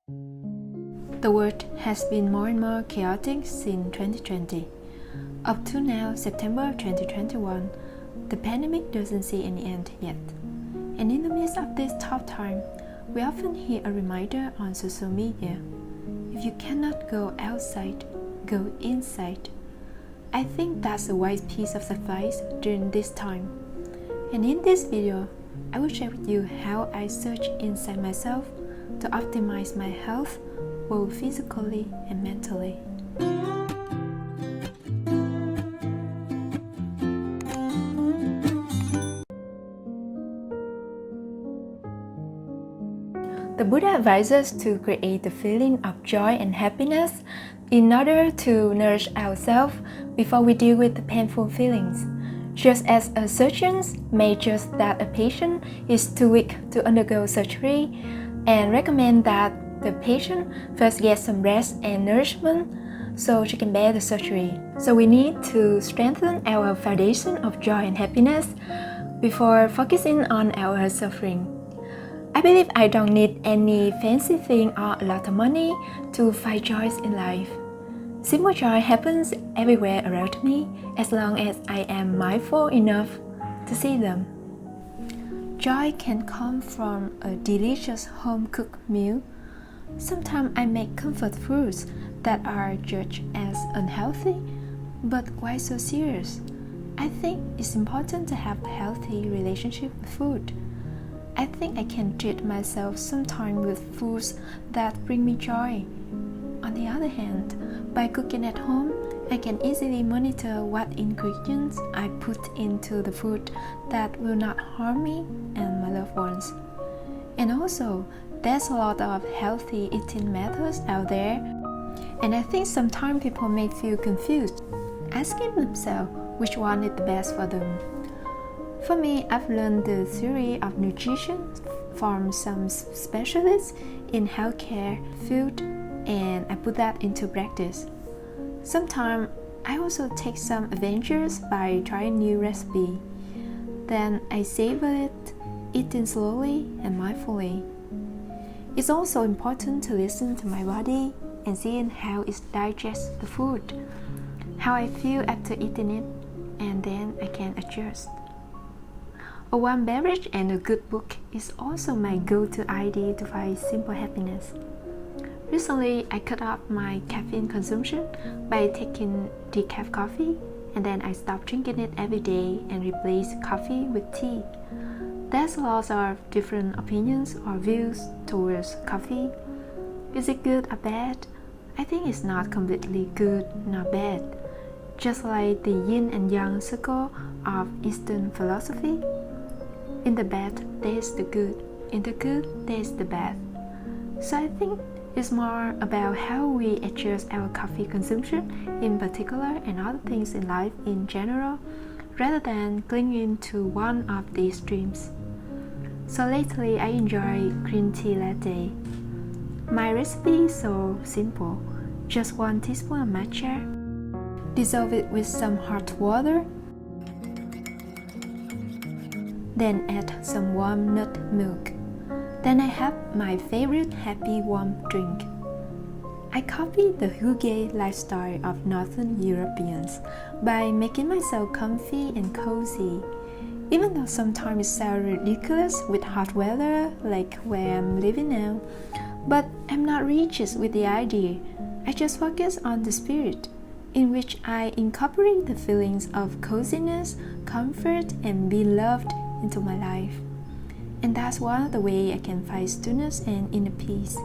The world has been more and more chaotic since 2020. Up to now, September 2021, the pandemic doesn't see any end yet. And in the midst of this tough time, we often hear a reminder on social media. If you cannot go outside, go inside. I think that's a wise piece of advice during this time. And in this video, I will share with you how I search inside myself to optimize my health, both physically and mentally. The Buddha advises us to create the feeling of joy and happiness in order to nourish ourselves before we deal with the painful feelings. Just as a surgeon may judge that a patient is too weak to undergo surgery and recommend that the patient first get some rest and nourishment so she can bear the surgery. So we need to strengthen our foundation of joy and happiness before focusing on our suffering. I believe I don't need any fancy thing or a lot of money to find joy in life. Simple joy happens everywhere around me as long as I am mindful enough to see them. Joy can come from a delicious home-cooked meal. Sometimes I make comfort foods that are judged as unhealthy, but why so serious? I think it's important to have a healthy relationship with food. I think I can treat myself sometimes with foods that bring me joy. On the other hand, by cooking at home, I can easily monitor what ingredients I put into the food that will not harm me and my loved ones. And also, there's a lot of healthy eating methods out there, and I think sometimes people may feel confused, asking themselves which one is the best for them. For me, I've learned the theory of nutrition from some specialists in healthcare field, and I put that into practice. Sometimes I also take some adventures by trying new recipe. Then I savor it, eating slowly and mindfully. It's also important to listen to my body and seeing how it digests the food, how I feel after eating it, and then I can adjust. A warm beverage and a good book is also my go-to idea to find simple happiness. Recently, I cut off my caffeine consumption by taking decaf coffee, and then I stopped drinking it every day and replaced coffee with tea. There's lots of different opinions or views towards coffee. Is it good or bad? I think it's not completely good nor bad. Just like the yin and yang circle of Eastern philosophy. In the bad, there's the good. In the good, there's the bad. So I think it's more about how we adjust our coffee consumption in particular and other things in life in general, rather than clinging to one of the extremes. So lately, I enjoy green tea latte. My recipe is so simple. Just 1 teaspoon of matcha. Dissolve it with some hot water. Then add some warm nut milk. Then I have my favorite happy warm drink. I copied the hygge lifestyle of Northern Europeans by making myself comfy and cozy. Even though sometimes it sounds ridiculous with hot weather like where I'm living now, but I'm not rigid with the idea. I just focus on the spirit, in which I incorporate the feelings of coziness, comfort, and being loved into my life. And that's one of the ways I can find stillness and inner peace.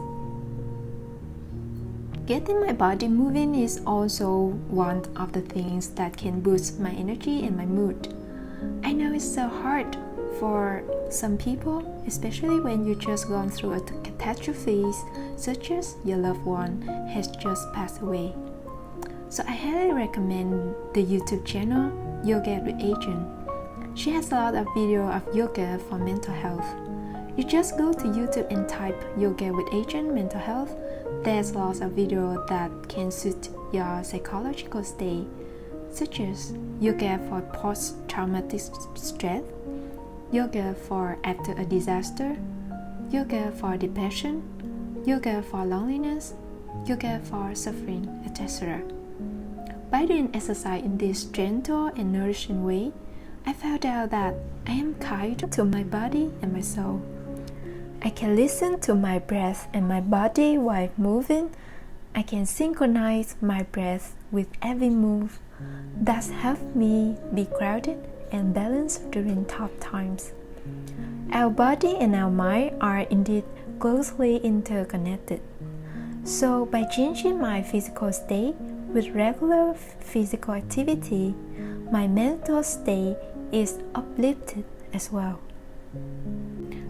Getting my body moving is also one of the things that can boost my energy and my mood. I know it's so hard for some people, especially when you just gone through a catastrophe such as your loved one has just passed away. So I highly recommend the YouTube channel Yoga with Agent. She has a lot of video of yoga for mental health. You just go to YouTube and type Yoga with Agent Mental Health. There's lots of video that can suit your psychological state, such as yoga for post-traumatic stress, yoga for after a disaster, yoga for depression, yoga for loneliness, yoga for suffering, etc. By doing exercise in this gentle and nourishing way, I found out that I am kind to my body and my soul. I can listen to my breath and my body while moving. I can synchronize my breath with every move. That's helped me be grounded and balanced during tough times. Our body and our mind are indeed closely interconnected. So by changing my physical state with regular physical activity, my mental state is uplifted as well.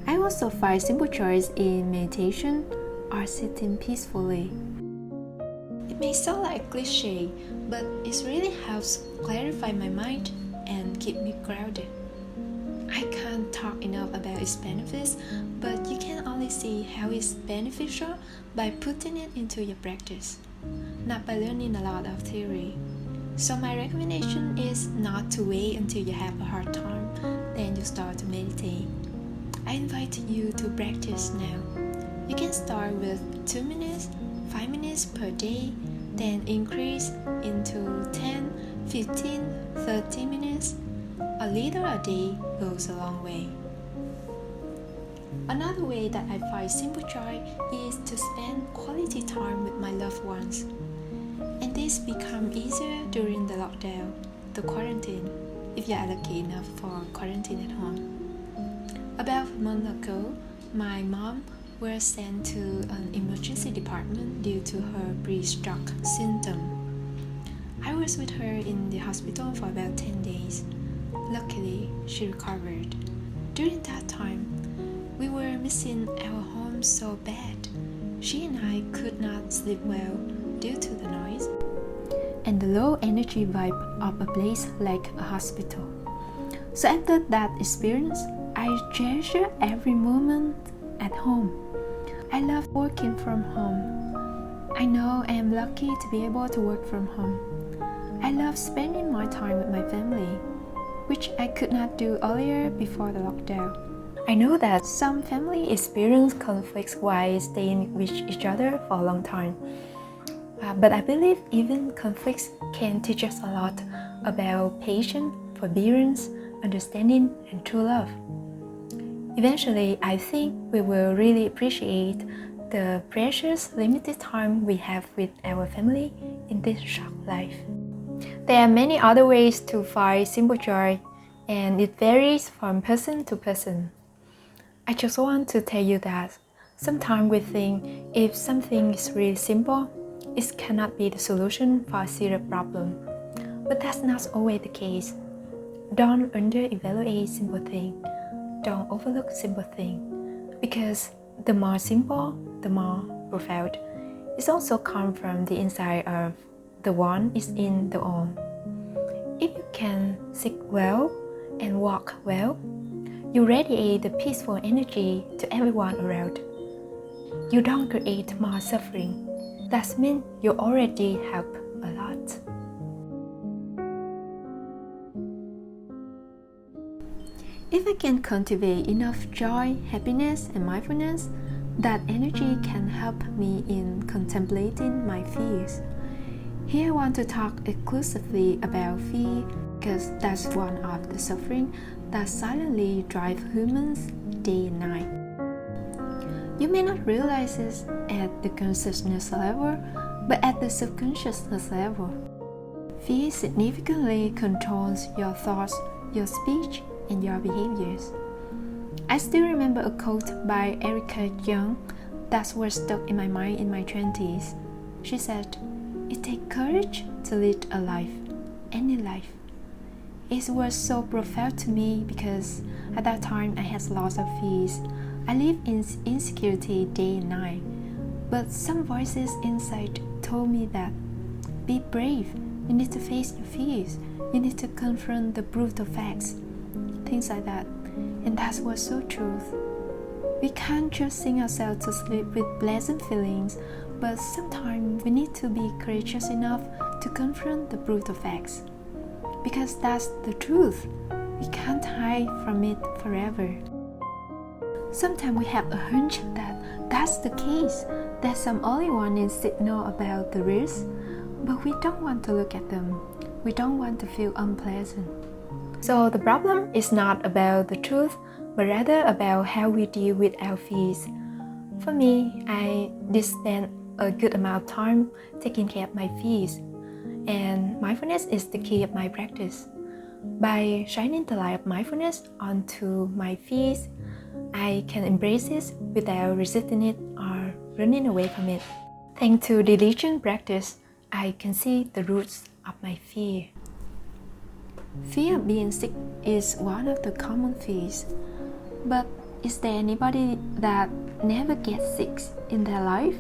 I also find simple joys in meditation or sitting peacefully. It may sound like a cliche, but it really helps clarify my mind and keep me grounded. I can't talk enough about its benefits, but you can only see how it's beneficial by putting it into your practice, not by learning a lot of theory. So my recommendation is not to wait until you have a hard time, then you start to meditate. I invite you to practice now. You can start with 2 minutes, 5 minutes per day, then increase into 10, 15, 30 minutes. A little a day goes a long way. Another way that I find simple joy is to spend quality time with my loved ones. And this becomes easier during the lockdown, the quarantine, if you are lucky enough for quarantine at home. About a month ago, my mom was sent to an emergency department due to her pre-stroke symptom. I was with her in the hospital for about 10 days. Luckily, she recovered. During that time, we were missing our home so bad. She and I could not sleep well due to the noise and the low energy vibe of a place like a hospital. So after that experience, I treasure every moment at home. I love working from home. I know I am lucky to be able to work from home. I love spending my time with my family, which I could not do earlier before the lockdown. I know that some family experience conflicts while staying with each other for a long time. But I believe even conflicts can teach us a lot about patience, forbearance, understanding, and true love. Eventually, I think we will really appreciate the precious limited time we have with our family in this short life. There are many other ways to find simple joy, and it varies from person to person. I just want to tell you that sometimes we think if something is really simple, it cannot be the solution for a serious problem. But that's not always the case. Don't under-evaluate simple things. Don't overlook simple things. Because the more simple, the more profound. It also comes from the inside of the one is in the all. If you can sit well and walk well, you radiate the peaceful energy to everyone around. You don't create more suffering. That means you already help a lot. If I can cultivate enough joy, happiness, and mindfulness, that energy can help me in contemplating my fears. Here I want to talk exclusively about fear because that's one of the suffering that silently drive humans day and night. You may not realize this at the consciousness level, but at the subconsciousness level. Fear significantly controls your thoughts, your speech, and your behaviors. I still remember a quote by Erica Young that was stuck in my mind in my 20s. She said, "It takes courage to lead a life, any life." It was so profound to me because at that time I had lots of fears. I lived in insecurity day and night, but some voices inside told me that, be brave, you need to face your fears, you need to confront the brutal facts, things like that. And that was so true. We can't just sing ourselves to sleep with pleasant feelings, but sometimes we need to be courageous enough to confront the brutal facts. Because that's the truth. We can't hide from it forever. Sometimes we have a hunch that that's the case. There's some early warning signal about the risk, but we don't want to look at them. We don't want to feel unpleasant. So the problem is not about the truth, but rather about how we deal with our fears. For me, I did spend a good amount of time taking care of my fears, and mindfulness is the key of my practice. By shining the light of mindfulness onto my fears, I can embrace it without resisting it or running away from it. Thanks to diligent practice, I can see the roots of my fear. Fear of being sick is one of the common fears. But is there anybody that never gets sick in their life?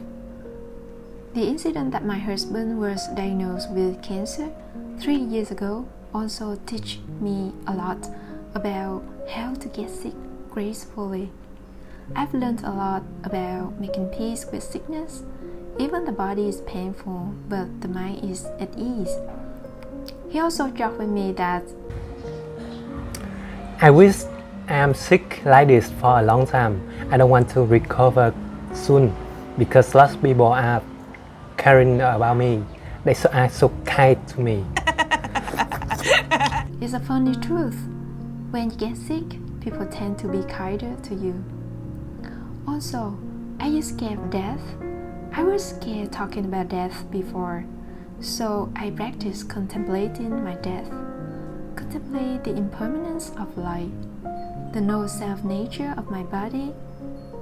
The incident that my husband was diagnosed with cancer 3 years ago also teach me a lot about how to get sick gracefully. I've learned a lot about making peace with sickness. Even the body is painful, but the mind is at ease. He also joked with me that I wish I am sick like this for a long time. I don't want to recover soon because lots of people are caring about me. They are so kind to me. it's a funny truth. When you get sick, people tend to be kinder to you. Also, are you scared of death? I was scared talking about death before, so I practiced contemplating my death. Contemplate the impermanence of life, the no-self nature of my body.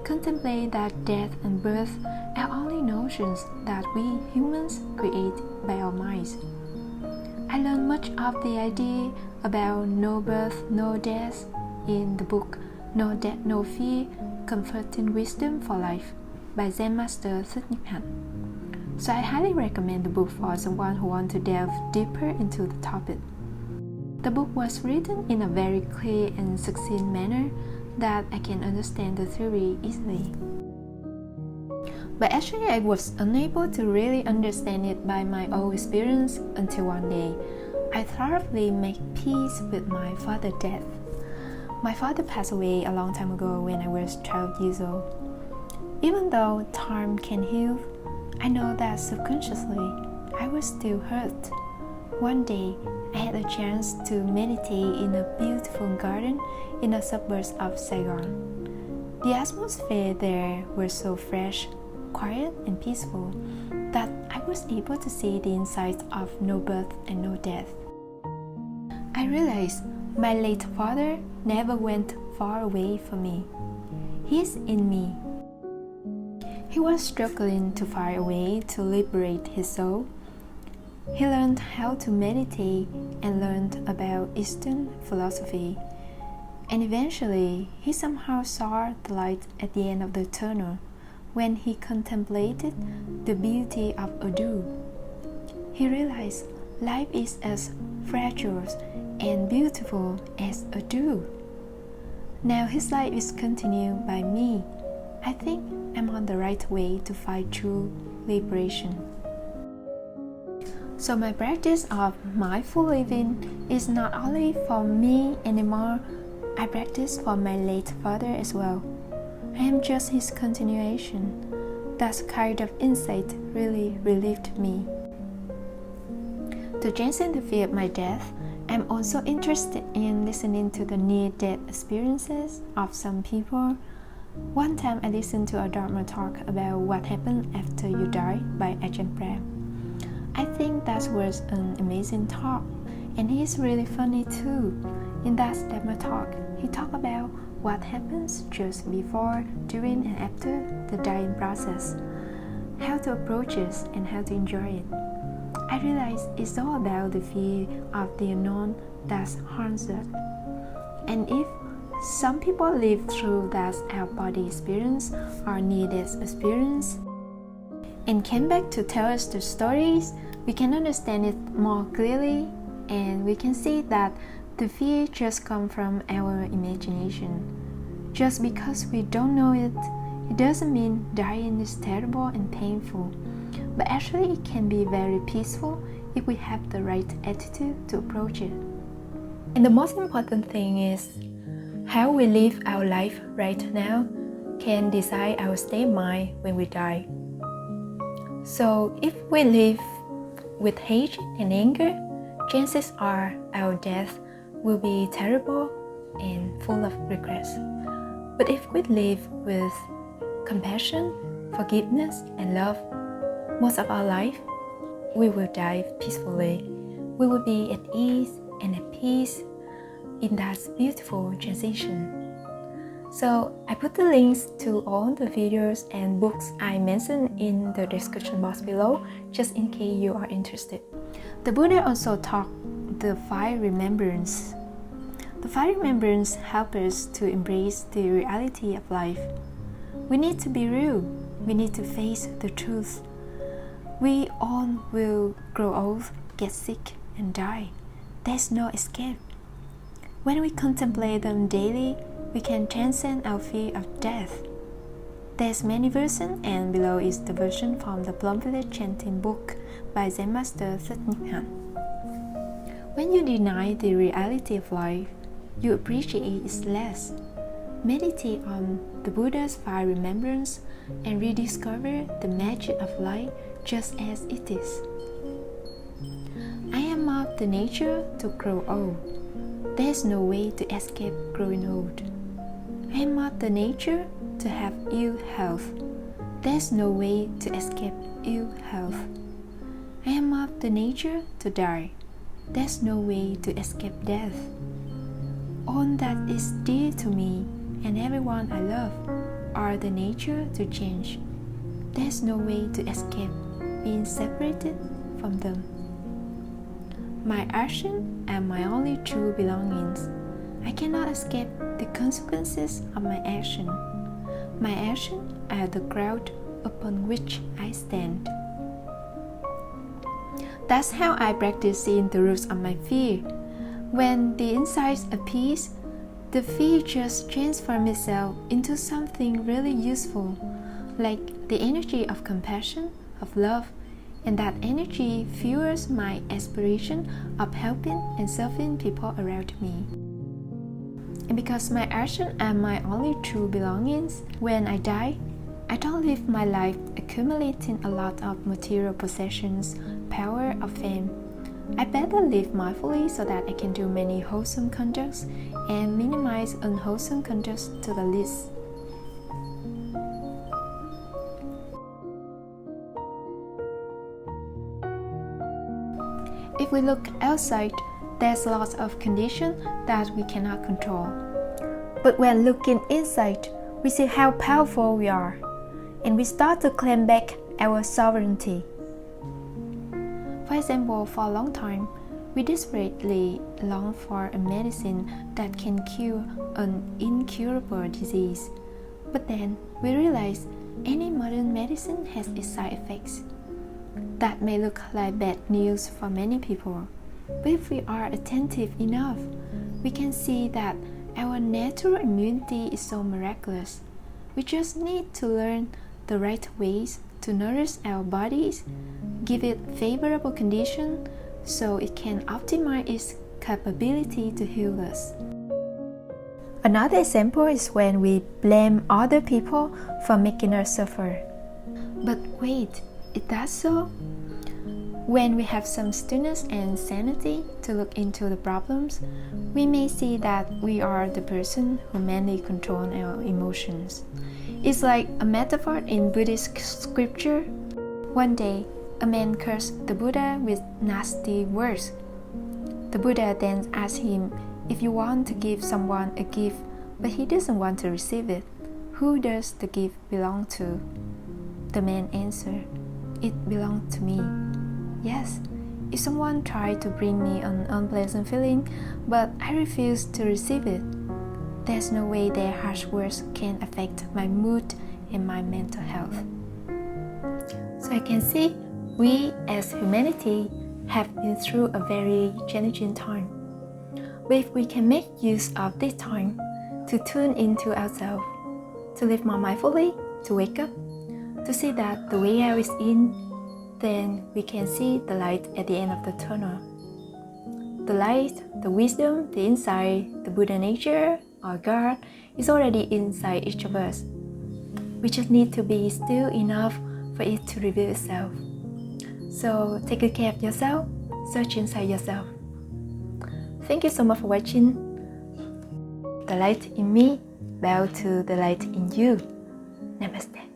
Contemplate that death and birth are only notions that we humans create by our minds. I learned much of the idea about no birth, no death in the book No Death, No Fear, Comforting Wisdom for Life by Zen Master Thyself. So I highly recommend the book for someone who wants to delve deeper into the topic. The book was written in a very clear and succinct manner that I can understand the theory easily. But actually I was unable to really understand it by my own experience until one day I thoroughly made peace with my father's death. My father passed away a long time ago when I was 12 years old. Even though time can heal, I know that subconsciously I was still hurt. One day, I had a chance to meditate in a beautiful garden in the suburbs of Saigon. The atmosphere there was so fresh, quiet, and peaceful that I was able to see the insights of no birth and no death. I realized my late father never went far away from me. He's in me. He was struggling to find a way to liberate his soul. He learned how to meditate and learned about Eastern philosophy. And eventually, he somehow saw the light at the end of the tunnel when he contemplated the beauty of a dew. He realized life is as fragile and beautiful as a dew. Now his life is continued by me. I think I'm on the right way to find true liberation. So my practice of mindful living is not only for me anymore, I practice for my late father as well. I am just his continuation. That kind of insight really relieved me. To transcend the fear of my death, I'm also interested in listening to the near-death experiences of some people. One time I listened to a Dharma talk about what happened after you die by Ajahn Brahm. I think that was an amazing talk, and he's really funny too. In that Dharma talk, he talked about what happens just before, during, and after the dying process, how to approach it and how to enjoy it. I realized it's all about the fear of the unknown that haunts us. And if some people live through that out-body experience or near-death experience and came back to tell us the stories, we can understand it more clearly, and we can see that the fear just comes from our imagination. Just because we don't know it, it doesn't mean dying is terrible and painful, but actually it can be very peaceful if we have the right attitude to approach it. And the most important thing is how we live our life right now can decide our state of mind when we die. So if we live with hate and anger, chances are our death will be terrible and full of regrets. But if we live with compassion, forgiveness, and love most of our life, we will die peacefully. We will be at ease and at peace in that beautiful transition. So I put the links to all the videos and books I mentioned in the description box below, just in case you are interested. The Buddha also taught the 5 remembrance. The 5 remembrance help us to embrace the reality of life. We need to be real. We need to face the truth. We all will grow old, get sick, and die. There's no escape. When we contemplate them daily, we can transcend our fear of death. There's many versions, and below is the version from the Plum Village Chanting book by Zen Master Thich Nhat Hanh. When you deny the reality of life, you appreciate it less. Meditate on the Buddha's 5 remembrance and rediscover the magic of life just as it is. I am of the nature to grow old. There's no way to escape growing old. I am of the nature to have ill health. There's no way to escape ill health. I am of the nature to die. There's no way to escape death. All that is dear to me and everyone I love are the nature to change. There's no way to escape being separated from them. My actions are my only true belongings. I cannot escape the consequences of my action. My actions are the ground upon which I stand. That's how I practice seeing the roots of my fear. When the insights appease, the fear just transforms itself into something really useful, like the energy of compassion, of love, and that energy fuels my aspiration of helping and serving people around me. And because my actions are my only true belongings, when I die, I don't live my life accumulating a lot of material possessions, power, or fame. I better live mindfully so that I can do many wholesome conducts and minimize unwholesome conducts to the least. If we look outside, there's lots of conditions that we cannot control. But when looking inside, we see how powerful we are, and we start to claim back our sovereignty. For example, for a long time, we desperately long for a medicine that can cure an incurable disease. But then we realize any modern medicine has its side effects. That may look like bad news for many people, but if we are attentive enough, we can see that our natural immunity is so miraculous. We just need to learn the right ways to nourish our bodies, give it favorable conditions so it can optimize its capability to heal us. Another example is when we blame other people for making us suffer. But wait, is that so? When we have some stillness and sanity to look into the problems, we may see that we are the person who mainly controls our emotions. It's like a metaphor in Buddhist scripture. One day, a man cursed the Buddha with nasty words. The Buddha then asked him, if you want to give someone a gift, but he doesn't want to receive it, who does the gift belong to? The man answered, it belongs to me. Yes, if someone tried to bring me an unpleasant feeling, but I refuse to receive it, there's no way their harsh words can affect my mood and my mental health. So I can see we as humanity have been through a very challenging time. But if we can make use of this time to tune into ourselves, to live more mindfully, to wake up, to see that the way out is in, then we can see the light at the end of the tunnel. The light, the wisdom, the insight, the Buddha nature, or God is already inside each of us. We just need to be still enough for it to reveal itself. So take good care of yourself, search inside yourself. Thank you so much for watching. The light in me bow to the light in you. Namaste.